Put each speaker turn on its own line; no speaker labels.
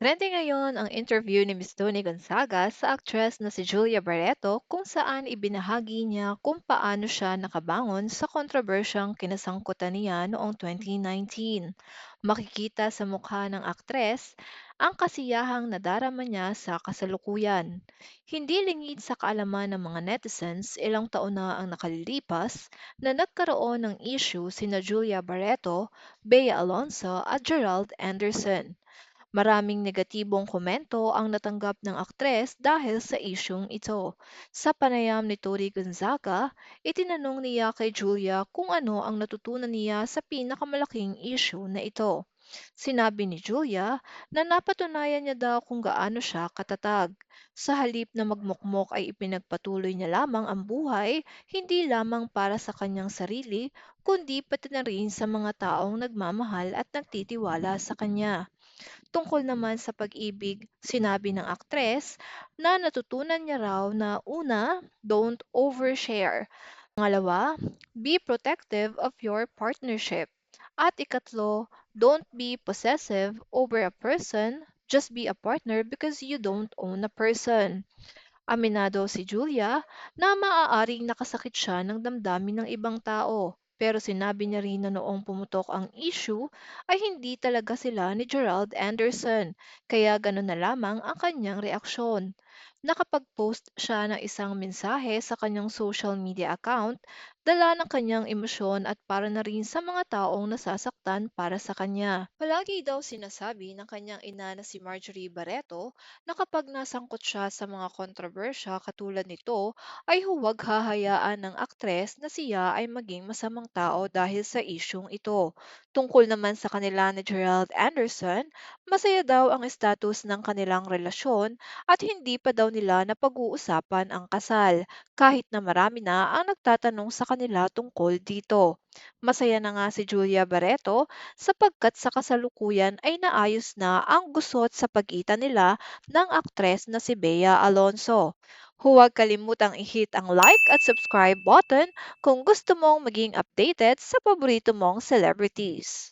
Trending ngayon ang interview ni Miss Tony Gonzaga sa actress na si Julia Barreto kung saan ibinahagi niya kung paano siya nakabangon sa kontrobersyang kinasangkutan niya noong 2019. Makikita sa mukha ng aktres ang kasiyahang nadarama niya sa kasalukuyan. Hindi lingid sa kaalaman ng mga netizens ilang taon na ang nakalilipas na nagkaroon ng issue sina Julia Barreto, Bea Alonso at Gerald Anderson. Maraming negatibong komento ang natanggap ng aktres dahil sa isyung ito. Sa panayam ni Tori Gonzaga, itinanong niya kay Julia kung ano ang natutunan niya sa pinakamalaking issue na ito. Sinabi ni Julia na napatunayan niya daw kung gaano siya katatag. Sa halip na magmukmok ay ipinagpatuloy niya lamang ang buhay, hindi lamang para sa kanyang sarili, kundi pati na rin sa mga taong nagmamahal at nagtitiwala sa kanya. Tungkol naman sa pag-ibig, sinabi ng aktres na natutunan niya raw na una, don't overshare. Pangalawa, be protective of your partnership. At ikatlo, don't be possessive over a person, just be a partner because you don't own a person. Aminado si Julia na maaaring nakasakit siya ng damdamin ng ibang tao. Pero sinabi niya rin na noong pumutok ang issue ay hindi talaga sila ni Gerald Anderson, kaya gano'n na lamang ang kanyang reaksyon. Nakapag-post siya ng isang mensahe sa kanyang social media account, dala ng kanyang emosyon at para na rin sa mga taong nasasaktan para sa kanya. Palagi daw sinasabi ng kanyang ina na si Marjorie Barreto na kapag nasangkot siya sa mga kontrobersya katulad nito, ay huwag hahayaan ng aktres na siya ay maging masamang tao dahil sa isyung ito. Tungkol naman sa kanila ni Gerald Anderson, masaya daw ang status ng kanilang relasyon at hindi pa daw nila napag-uusapan ang kasal, kahit na marami na ang nagtatanong sa kanila tungkol dito. Masaya na nga si Julia Barreto sapagkat sa kasalukuyan ay naayos na ang gusot sa pagitan nila ng aktres na si Bea Alonso. Huwag kalimutang i-hit ang like at subscribe button kung gusto mong maging updated sa paborito mong celebrities.